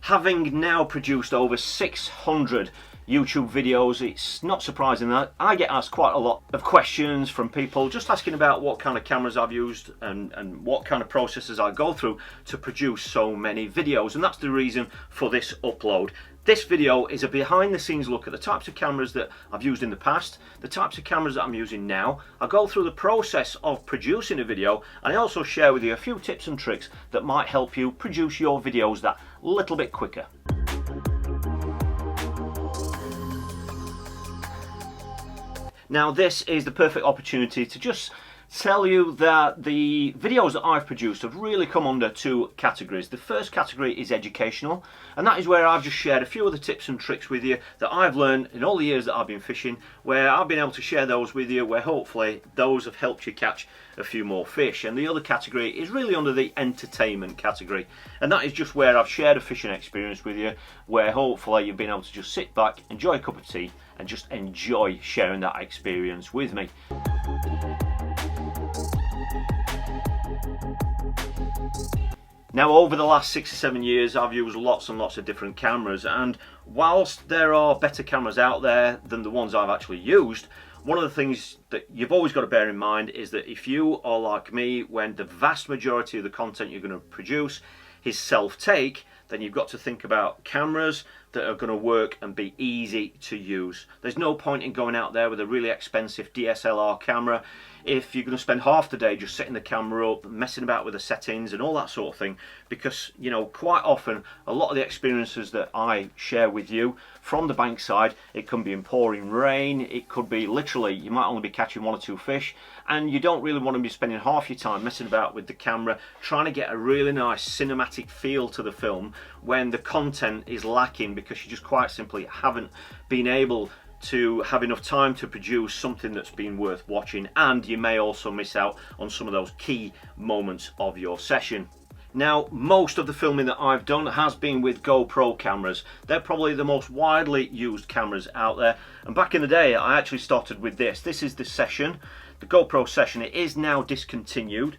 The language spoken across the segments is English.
Having now produced over 600 YouTube videos, it's not surprising that I get asked quite a lot of questions from people just asking about what kind of cameras I've used and what kind of processes I go through to produce so many videos, and that's the reason for this upload. This video is a behind the scenes look at the types of cameras that I've used in the past, the types of cameras that I'm using now. I go through the process of producing a video, and I also share with you a few tips and tricks that might help you produce your videos that little bit quicker. Now this is the perfect opportunity to just tell you that the videos that I've produced have really come under two categories. The first category is educational, and that is where I've just shared a few of the tips and tricks with you that I've learned in all the years that I've been fishing, where I've been able to share those with you, where hopefully those have helped you catch a few more fish. And the other category is really under the entertainment category, and that is just where I've shared a fishing experience with you, where hopefully you've been able to just sit back, enjoy a cup of tea, and just enjoy sharing that experience with me. Now, over the last 6 or 7 years, I've used lots and lots of different cameras, and whilst there are better cameras out there than the ones I've actually used, one of the things that you've always got to bear in mind is that if you are like me, when the vast majority of the content you're going to produce is self-take, then you've got to think about cameras that are going to work and be easy to use. There's no point in going out there with a really expensive DSLR camera if you're going to spend half the day just setting the camera up, messing about with the settings and all that sort of thing, because, you know, quite often a lot of the experiences that I share with you from the bank side, it can be in pouring rain, it could be literally you might only be catching 1 or 2 fish, and you don't really want to be spending half your time messing about with the camera trying to get a really nice cinematic feel to the film when the content is lacking because you just quite simply haven't been able to have enough time to produce something that's been worth watching, and you may also miss out on some of those key moments of your session. Now, most of the filming that I've done has been with GoPro cameras. They're probably the most widely used cameras out there, and back in the day I actually started with this. This is the Session, the GoPro Session. It is now discontinued,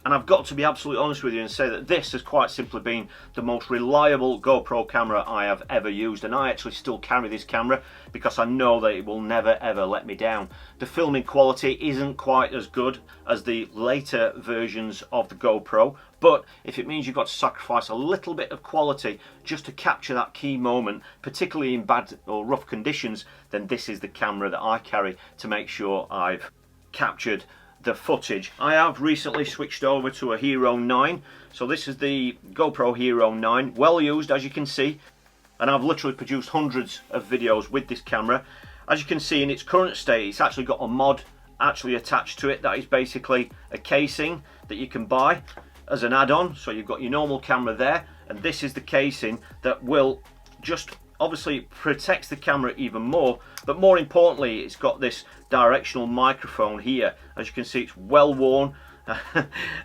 and I've got to be absolutely honest with you and say that this has quite simply been the most reliable GoPro camera I have ever used, and I actually still carry this camera because I know that it will never ever let me down. The filming quality isn't quite as good as the later versions of the GoPro, but if it means you've got to sacrifice a little bit of quality just to capture that key moment, particularly in bad or rough conditions, then this is the camera that I carry to make sure I've captured the footage. I have recently switched over to a Hero 9, so this is the GoPro Hero 9, well used as you can see, and I've literally produced hundreds of videos with this camera. As you can see in its current state, it's actually got a mod actually attached to it that is basically a casing that you can buy as an add-on. So you've got your normal camera there, and this is the casing that will just obviously protects the camera even more, but more importantly it's got this directional microphone here. As you can see, it's well worn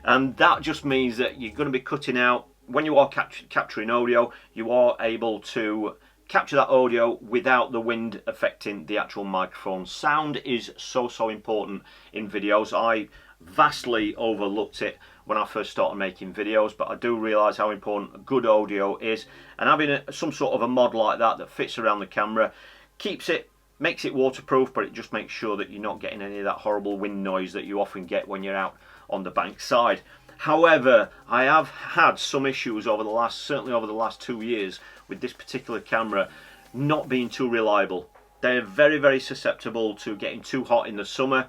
and that just means that you're going to be cutting out, when you are capturing audio, you are able to capture that audio without the wind affecting the actual microphone. Sound is so important in videos. I vastly overlooked it when I first started making videos, but I do realise how important good audio is, and having some sort of a mod like that that fits around the camera makes it waterproof, but it just makes sure that you're not getting any of that horrible wind noise that you often get when you're out on the bank side. However, I have had some issues certainly over the last 2 years with this particular camera not being too reliable. They're very susceptible to getting too hot in the summer,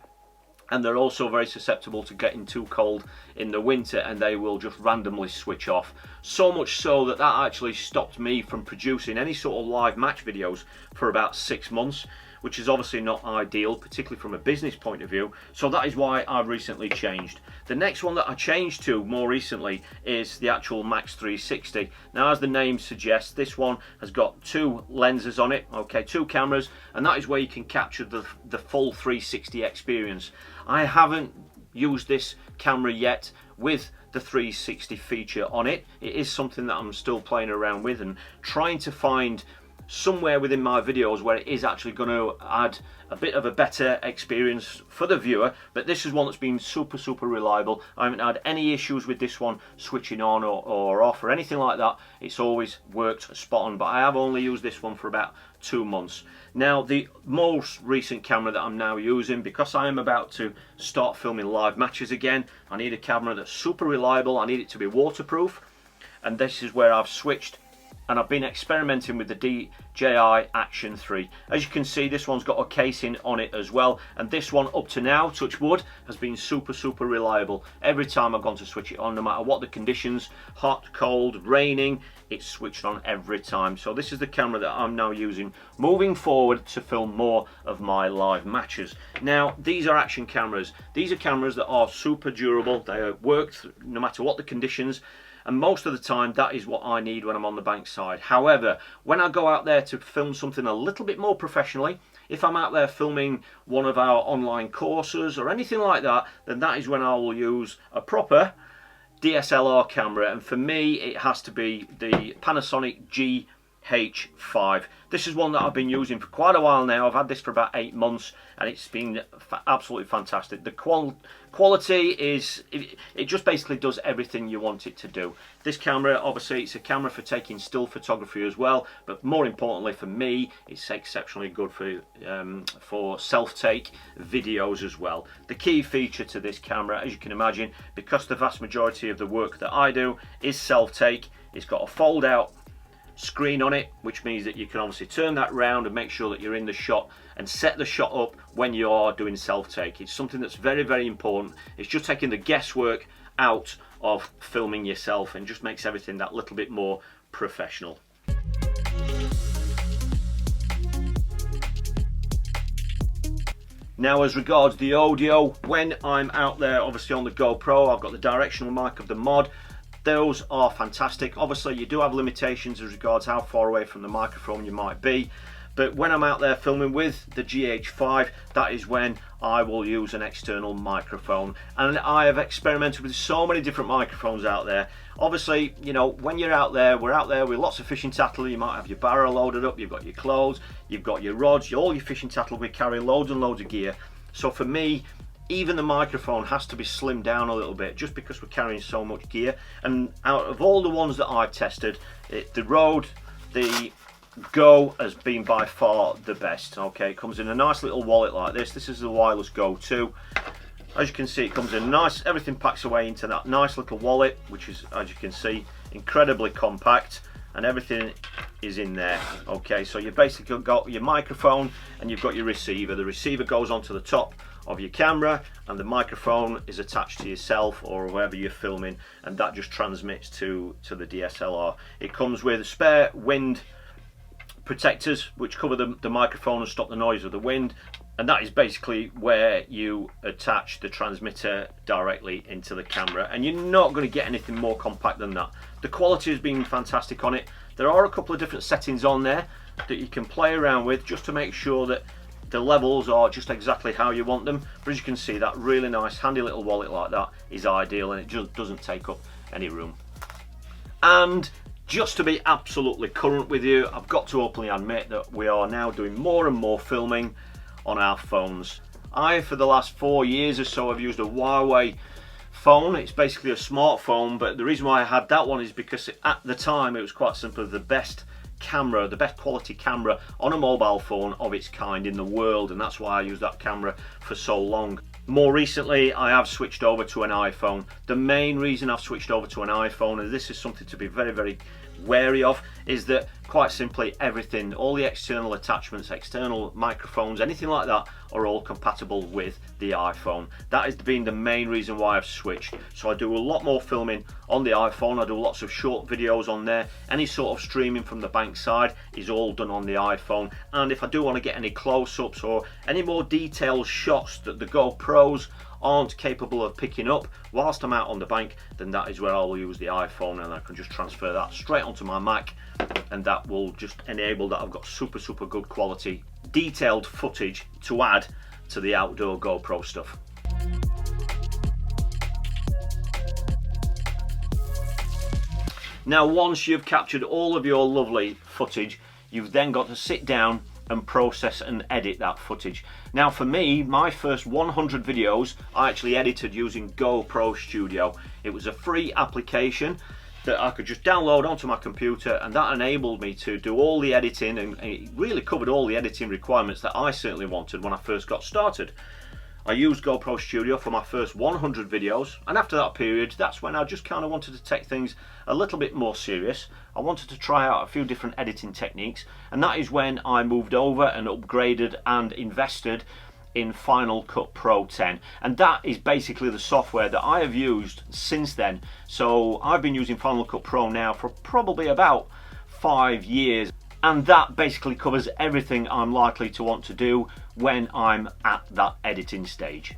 and they're also very susceptible to getting too cold in the winter, and they will just randomly switch off. So much so that actually stopped me from producing any sort of live match videos for about 6 months, which is obviously not ideal, particularly from a business point of view. So that is why I've recently changed. The next one that I changed to more recently is the actual Max 360. Now, as the name suggests, this one has got 2 lenses on it, okay, 2 cameras, and that is where you can capture the full 360 experience. I haven't used this camera yet with the 360 feature on it. It is something that I'm still playing around with and trying to find somewhere within my videos where it is actually going to add a bit of a better experience for the viewer, but this is one that's been super reliable. I haven't had any issues with this one switching on or off or anything like that. It's always worked spot on, but I have only used this one for about 2 months. Now, the most recent camera that I'm now using, because I am about to start filming live matches again, I need a camera that's super reliable. I need it to be waterproof, and this is where I've switched, and I've been experimenting with the DJI Action 3. As you can see, this one's got a casing on it as well, and this one up to now, touch wood, has been super reliable. Every time I've gone to switch it on, no matter what the conditions, hot, cold, raining, it's switched on every time. So this is the camera that I'm now using moving forward to film more of my live matches. Now, these are action cameras. These are cameras that are super durable. They work no matter what the conditions, and most of the time that is what I need when I'm on the bank side. However, when I go out there to film something a little bit more professionally, if I'm out there filming one of our online courses or anything like that, then that is when I will use a proper DSLR camera, and for me it has to be the Panasonic GH5. This is one that I've been using for quite a while now. I've had this for about 8 months, and it's been absolutely fantastic. The quality is, it just basically does everything you want it to do. This camera, obviously, it's a camera for taking still photography as well, but more importantly for me, it's exceptionally good for self-take videos as well. The key feature to this camera, as you can imagine, because the vast majority of the work that I do is self-take, it's got a fold-out screen on it, which means that you can obviously turn that round and make sure that you're in the shot and set the shot up when you are doing self-take. It's something that's very important. It's just taking the guesswork out of filming yourself and just makes everything that little bit more professional. Now, as regards the audio, when I'm out there obviously on the GoPro, I've got the directional mic of the mod. Those are fantastic. Obviously you do have limitations as regards how far away from the microphone you might be, but when I'm out there filming with the GH5, that is when I will use an external microphone. And I have experimented with so many different microphones out there. Obviously, you know, when you're out there, we're out there with lots of fishing tackle. You might have your barrel loaded up, you've got your clothes, you've got your rods, all your fishing tackle. We carry loads and loads of gear. So for me, even the microphone has to be slimmed down a little bit, just because we're carrying so much gear. And out of all the ones that I've tested, the Rode, the Go has been by far the best. Okay, it comes in a nice little wallet like this. This is the wireless Go 2. As you can see, it comes in nice, everything packs away into that nice little wallet, which is, as you can see, incredibly compact, and everything is in there. Okay, so you basically got your microphone and you've got your receiver. The receiver goes onto the top of your camera, and the microphone is attached to yourself or wherever you're filming, and that just transmits to the DSLR. It comes with spare wind protectors which cover the microphone and stop the noise of the wind, and that is basically where you attach the transmitter directly into the camera, and you're not going to get anything more compact than that. The quality has been fantastic on it. There are a couple of different settings on there that you can play around with just to make sure that the levels are just exactly how you want them, but as you can see, that really nice handy little wallet like that is ideal, and it just doesn't take up any room. And just to be absolutely current with you, I've got to openly admit that we are now doing more and more filming on our phones. For the last 4 years or so, I've used a Huawei phone. It's basically a smartphone, but the reason why I had that one is because at the time it was quite simply the best camera, the best quality camera on a mobile phone of its kind in the world, and that's why I used that camera for so long. More recently, I have switched over to an iPhone. The main reason I've switched over to an iPhone, and this is something to be very wary of, is that quite simply everything, all the external attachments, external microphones, anything like that, are all compatible with the iPhone. That has been the main reason why I've switched. So I do a lot more filming on the iPhone. I do lots of short videos on there. Any sort of streaming from the bank side is all done on the iPhone. And if I do want to get any close-ups or any more detailed shots that the GoPros aren't capable of picking up whilst I'm out on the bank, then that is where I will use the iPhone, and I can just transfer that straight onto my Mac, and that will just enable that I've got super good quality detailed footage to add to the outdoor GoPro stuff. Now, once you've captured all of your lovely footage, you've then got to sit down and process and edit that footage. Now for me, my first 100 videos I actually edited using GoPro Studio. It was a free application that I could just download onto my computer, and that enabled me to do all the editing, and it really covered all the editing requirements that I certainly wanted when I first got started. I used GoPro Studio for my first 100 videos, and after that period, that's when I just kind of wanted to take things a little bit more serious. I wanted to try out a few different editing techniques, and that is when I moved over and upgraded and invested in Final Cut Pro 10, and that is basically the software that I have used since then. So I've been using Final Cut Pro now for probably about 5 years, and that basically covers everything I'm likely to want to do when I'm at that editing stage.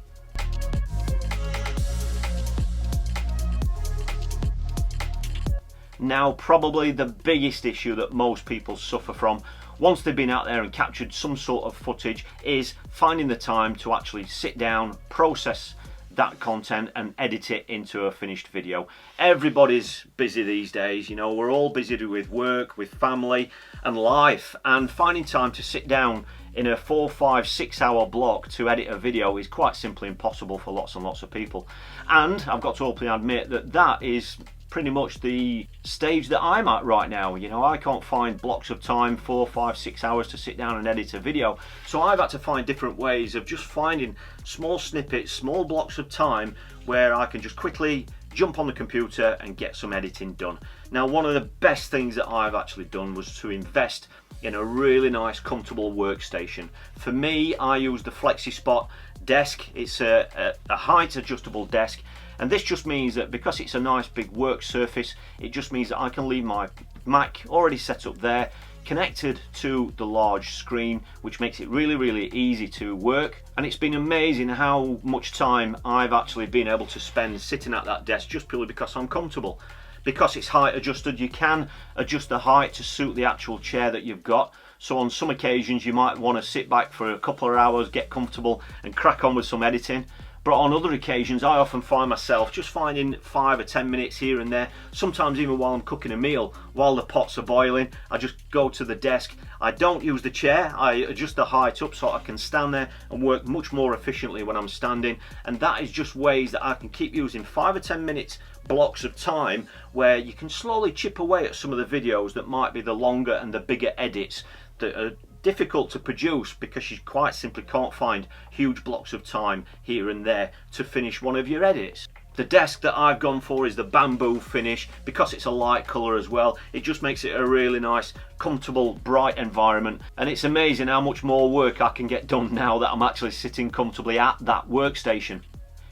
Now, probably the biggest issue that most people suffer from once they've been out there and captured some sort of footage is finding the time to actually sit down, process that content and edit it into a finished video. Everybody's busy these days, you know, we're all busy with work, with family and life, and finding time to sit down in a 4, 5, 6 hour block to edit a video is quite simply impossible for lots and lots of people. And I've got to openly admit that that is pretty much the stage that I'm at right now. You know, I can't find blocks of time, 4, 5, 6 hours to sit down and edit a video. So I've had to find different ways of just finding small snippets, small blocks of time where I can just quickly jump on the computer and get some editing done. Now, one of the best things that I've actually done was to invest in a really nice, comfortable workstation. For me, I use the FlexiSpot desk. It's a height adjustable desk. And this just means that because it's a nice big work surface, it just means that I can leave my Mac already set up there, connected to the large screen, which makes it really easy to work. And it's been amazing how much time I've actually been able to spend sitting at that desk just purely because I'm comfortable. Because it's height adjusted, you can adjust the height to suit the actual chair that you've got. So on some occasions you might want to sit back for a couple of hours, get comfortable and crack on with some editing. But on other occasions, I often find myself just finding 5 or 10 minutes here and there, sometimes even while I'm cooking a meal, while the pots are boiling, I just go to the desk. I don't use the chair, I adjust the height up so I can stand there and work much more efficiently when I'm standing. And that is just ways that I can keep using 5 or 10 minutes blocks of time where you can slowly chip away at some of the videos that might be the longer and the bigger edits that are difficult to produce because you quite simply can't find huge blocks of time here and there to finish one of your edits. The desk that I've gone for is the bamboo finish because it's a light colour as well. It just makes it a really nice, comfortable, bright environment, and it's amazing how much more work I can get done now that I'm actually sitting comfortably at that workstation.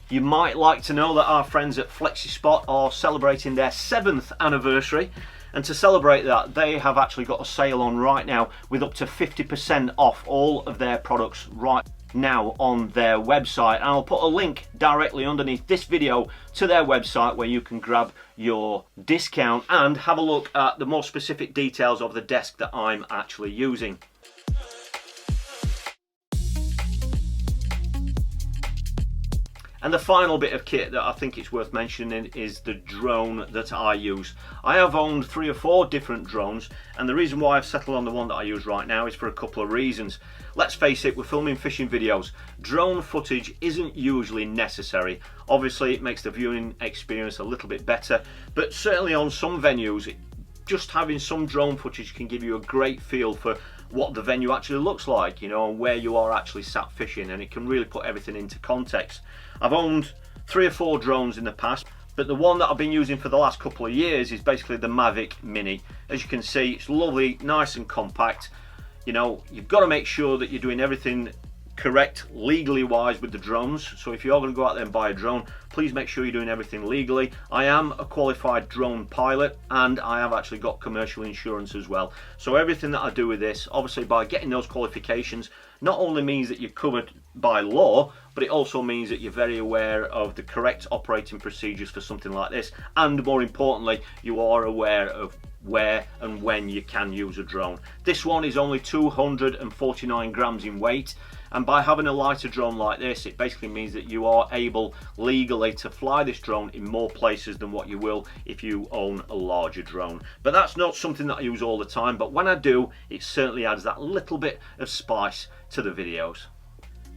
You might like to know that our friends at FlexiSpot are celebrating their 7th anniversary. And to celebrate that, they have actually got a sale on right now with up to 50% off all of their products right now on their website. And I'll put a link directly underneath this video to their website where you can grab your discount and have a look at the more specific details of the desk that I'm actually using. And the final bit of kit that I think it's worth mentioning is the drone that I use. I have owned 3 or 4 different drones, and the reason why I've settled on the one that I use right now is for a couple of reasons. Let's face it, we're filming fishing videos. Drone footage isn't usually necessary. Obviously it makes the viewing experience a little bit better, but certainly on some venues, just having some drone footage can give you a great feel for what the venue actually looks like, you know, and where you are actually sat fishing, and it can really put everything into context. I've owned 3 or 4 drones in the past, but the one that I've been using for the last couple of years is basically the Mavic Mini. As you can see, it's lovely, nice and compact. You know, you've got to make sure that you're doing everything correct legally wise with the drones. So if you're going to go out there and buy a drone, please make sure you're doing everything legally. I am a qualified drone pilot and I have actually got commercial insurance as well. So everything that I do with this, obviously by getting those qualifications, not only means that you're covered by law, but it also means that you're very aware of the correct operating procedures for something like this, and more importantly, you are aware of where and when you can use a drone. This one is only 249 grams in weight, And by having a lighter drone like this, it basically means that you are able legally to fly this drone in more places than what you will if you own a larger drone. But that's not something that I use all the time, but when I do, it certainly adds that little bit of spice to the videos.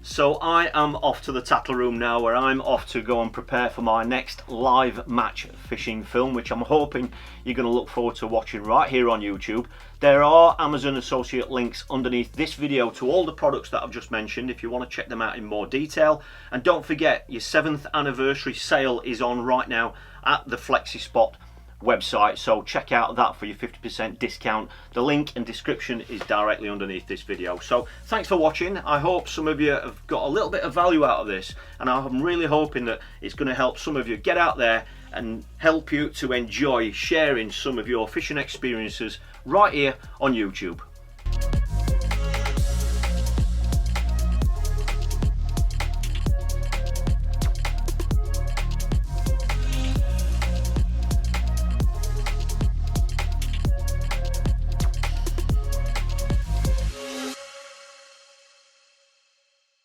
So I am off to the tackle room now, where I'm off to go and prepare for my next live match fishing film, which I'm hoping you're going to look forward to watching right here on YouTube. There are Amazon associate links underneath this video to all the products that I've just mentioned if you want to check them out in more detail. And don't forget, your 7th anniversary sale is on right now at the FlexiSpot website, so check out that for your 50% discount. The link and description is directly underneath this video. So thanks for watching. I hope some of you have got a little bit of value out of this, and I'm really hoping that it's going to help some of you get out there and help you to enjoy sharing some of your fishing experiences right here on YouTube.